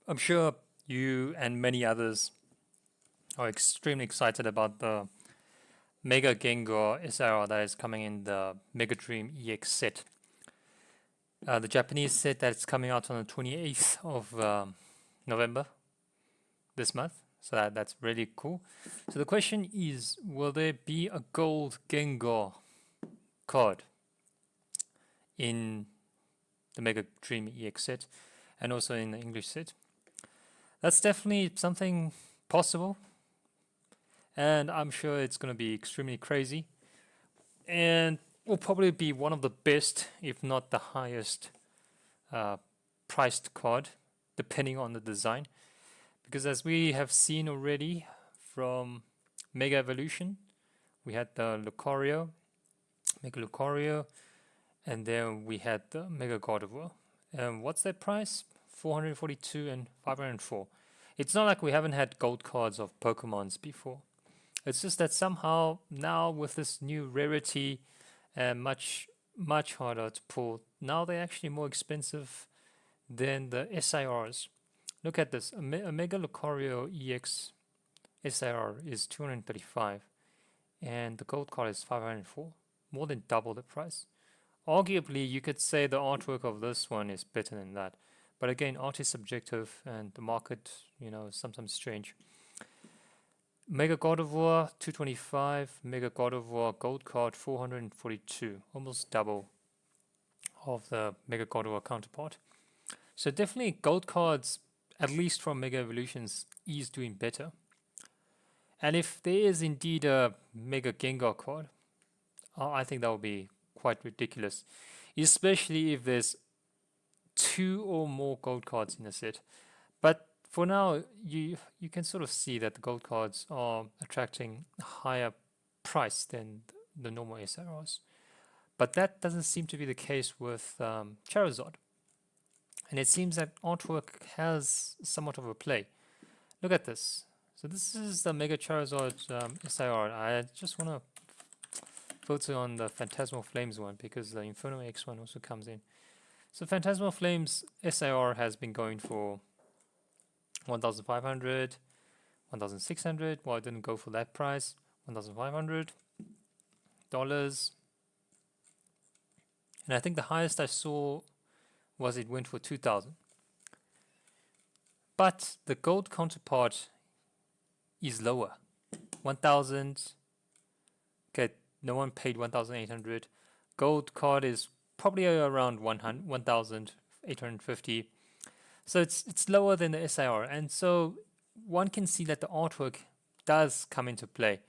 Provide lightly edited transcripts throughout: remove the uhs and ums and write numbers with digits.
I'm sure you and many others are extremely excited about the Mega Gengar SR that is coming in the Mega Dream EX set. The Japanese set that's coming out on the 28th of November this month. So that's really cool. So the question is, will there be a gold Gengar card in the Mega Dream EX set and also in the English set? That's definitely something possible, and I'm sure it's going to be extremely crazy and will probably be one of the best, if not the highest uh, priced card, depending on the design. Because as we have seen already from Mega Evolution, we had the Lucario, Mega Lucario, and then we had the Mega Gardevoir. And what's that price? 442 and 504. It's not like we haven't had gold cards of Pokemons before. It's just that somehow now with this new rarity and much harder to pull, now they're actually more expensive than the SIRs. Look at this. A Mega Lucario EX SIR is 235 and the gold card is 504. More than double the price. Arguably, you could say the artwork of this one is better than that. But again, art is subjective and the market, is sometimes strange. Mega God of War 225, Mega God of War gold card 442, almost double of the Mega God of War counterpart. So definitely gold cards, at least from Mega Evolutions, is doing better. And if there is indeed a Mega Gengar card, I think that would be quite ridiculous, especially if there's two or more gold cards in a set. But for now, you can sort of see that the gold cards are attracting a higher price than the normal SRRs. But that doesn't seem to be the case with Charizard. And it seems that artwork has somewhat of a play. Look at this. So this is the Mega Charizard SIR. I just want to focus on the Phantasmal Flames one because the Inferno X one also comes in. So Phantasmal Flames SIR has been going for 1,500, 1,600. Well, I didn't go for that price. $1,500. And I think the highest I saw was it went for 2,000. But the gold counterpart is lower. 1,000. Okay, no one paid 1,800. Gold card is probably around 1,850. So it's lower than the SIR, and so one can see that the artwork does come into play.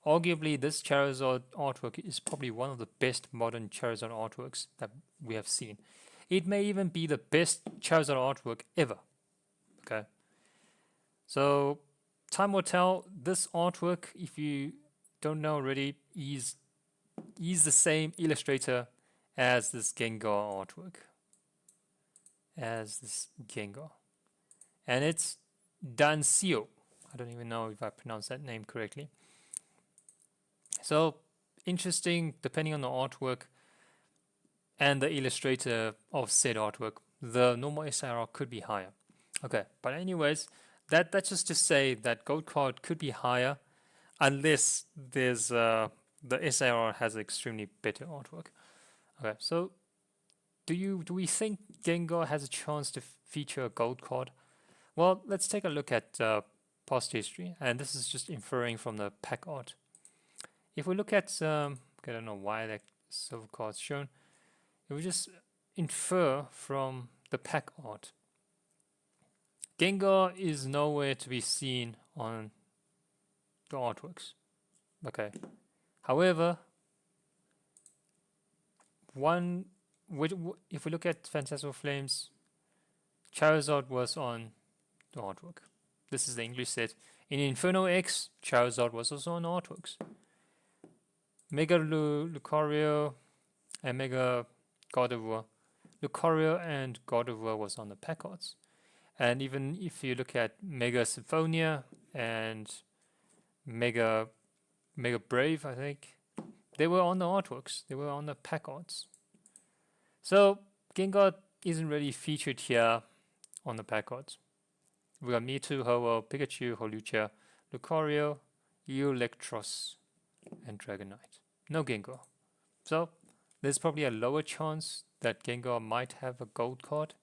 Arguably, this Charizard artwork is probably one of the best modern Charizard artworks that we have seen. It may even be the best Charizard artwork ever. Okay, so time will tell. This artwork, if you don't know already, is the same illustrator as this Gengar artwork. As this Gengar. And it's Dansio. I don't even know if I pronounced that name correctly. So interesting, depending on the artwork and the illustrator of said artwork, the normal SIR could be higher. Okay, but anyways, that's just to say that gold card could be higher unless there's the SIR has extremely better artwork. Okay, so do we think Gengar has a chance to feature a gold card? Well, let's take a look at past history, and this is just inferring from the pack art. If we look at, okay, I don't know why that silver card's shown. If we just infer from the pack art, Gengar is nowhere to be seen on the artworks. Okay. However, if we look at Phantasmal Flames, Charizard was on the artwork. This is the English set. In Inferno X, Charizard was also on artworks. Mega Lucario and Mega Gardevoir. Lucario and Gardevoir was on the pack arts. And even if you look at Mega Symphonia and Mega Brave, I think, they were on the artworks. They were on the pack arts. So Gengar isn't really featured here on the pack arts. We got Mewtwo, Ho-Oh, Pikachu, Holucha, Lucario, Electros, and Dragonite. No Gengar. So there's probably a lower chance that Gengar might have a gold card,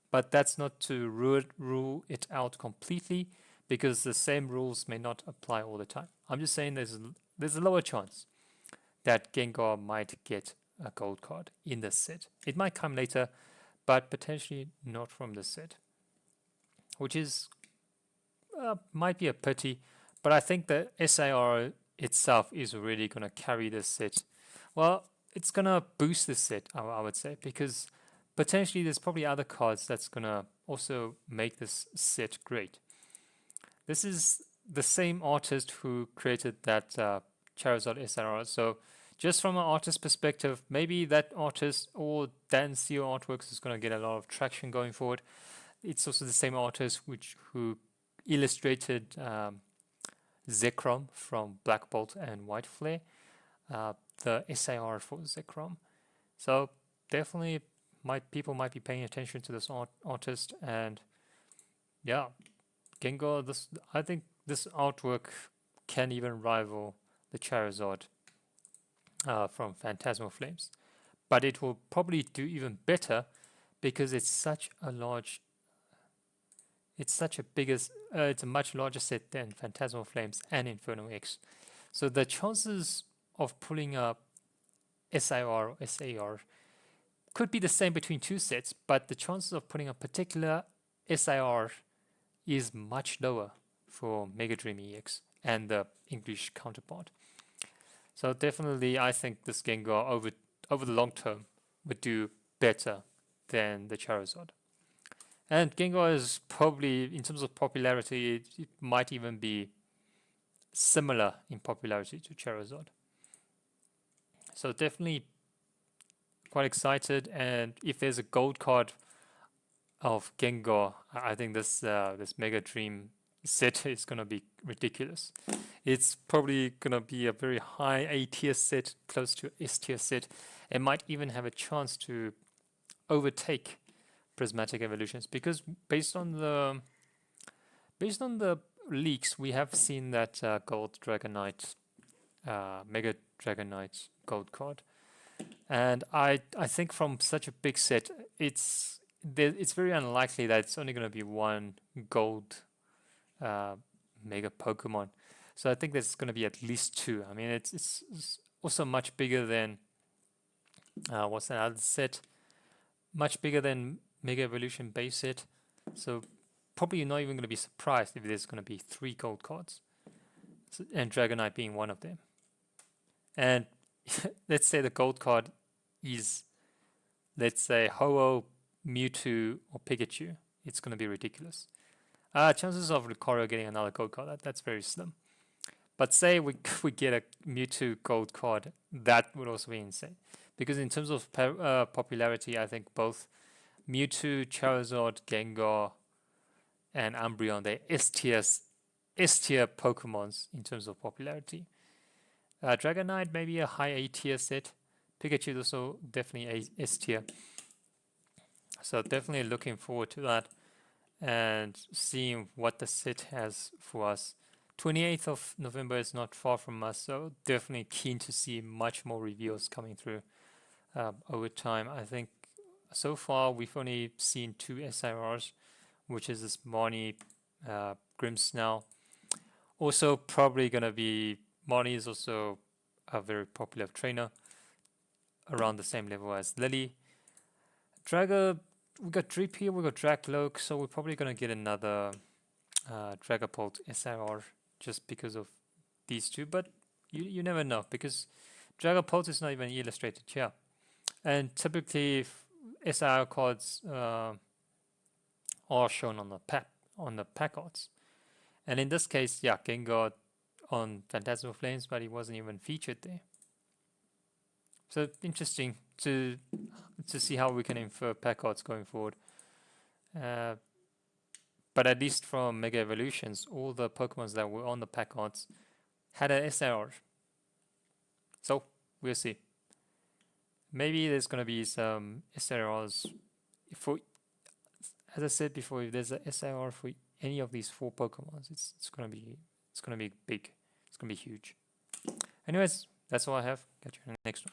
but that's not to rule it out completely because the same rules may not apply all the time. I'm just saying there's a lower chance that Gengar might get a gold card in this set. It might come later, but potentially not from this set, which is might be a pity. But I think the SIR itself is really going to carry this set. Well, it's going to boost this set, I would say, because potentially there's probably other cards that's going to also make this set great. This is the same artist who created that Charizard SRR. So just from an artist perspective, maybe that artist or Dan CEO artworks is going to get a lot of traction going forward. It's also the same artist who illustrated Zekrom from Black Bolt and White Flare, the SIR for Zekrom. So definitely people might be paying attention to this artist, and yeah, Gengar, I think this artwork can even rival the Charizard from Phantasmal Flames. But it will probably do even better because it's a much larger set than Phantasmal Flames and Inferno X. So the chances of pulling up SIR or SAR could be the same between two sets, but the chances of putting a particular SIR is much lower for Mega Dream EX and the English counterpart. So definitely I think this Gengar over the long term would do better than the Charizard. And Gengar is probably, in terms of popularity, it might even be similar in popularity to Charizard. So definitely quite excited, and if there's a gold card of Gengar, I think this Mega Dream set is gonna be ridiculous. It's probably gonna be a very high A tier set, close to S tier set. It might even have a chance to overtake Prismatic Evolutions because based on the leaks, we have seen that Gold Dragonite, Mega Dragonite Gold card, and I think from such a big set, it's very unlikely that it's only going to be one Gold Mega Pokemon. So I think there's going to be at least two. I mean, it's also much bigger than what's that other set? Much bigger than Mega Evolution base set. So probably you're not even going to be surprised if there's going to be 3 gold cards, and Dragonite being one of them. And let's say the gold card is, let's say, Ho-Oh, Mewtwo, or Pikachu. It's going to be ridiculous. Chances of Lucario getting another gold card, that's very slim. But say we get a Mewtwo gold card, that would also be insane. Because in terms of popularity, I think both Mewtwo, Charizard, Gengar, and Umbreon, they're S-tier Pokemons in terms of popularity. Dragonite maybe a high A tier set. Pikachu is also definitely a S tier. So definitely looking forward to that and seeing what the set has for us. 28th of November is not far from us, so definitely keen to see much more reviews coming through over time. I think so far we've only seen 2 SIRs, which is this Marnie, Grimmsnarl. Also probably going to be, Marnie is also a very popular trainer, around the same level as Lily. Draga, we got Dreepy, we got Dragloak, so we're probably going to get another Dragapult SIR just because of these two, but you never know because Dragapult is not even illustrated here. And typically SIR cards are shown on the pack arts. And in this case, yeah, Gengar on Phantasmal Flames, but he wasn't even featured there. So interesting to see how we can infer pack arts going forward. But at least from Mega Evolutions, all the Pokemons that were on the pack arts had a SIR. So we'll see. Maybe there's going to be some SIRs for as I said before, if there's a SIR for any of these 4 Pokemons, it's gonna be big. It's gonna be huge. Anyways, that's all I have. Catch you in the next one.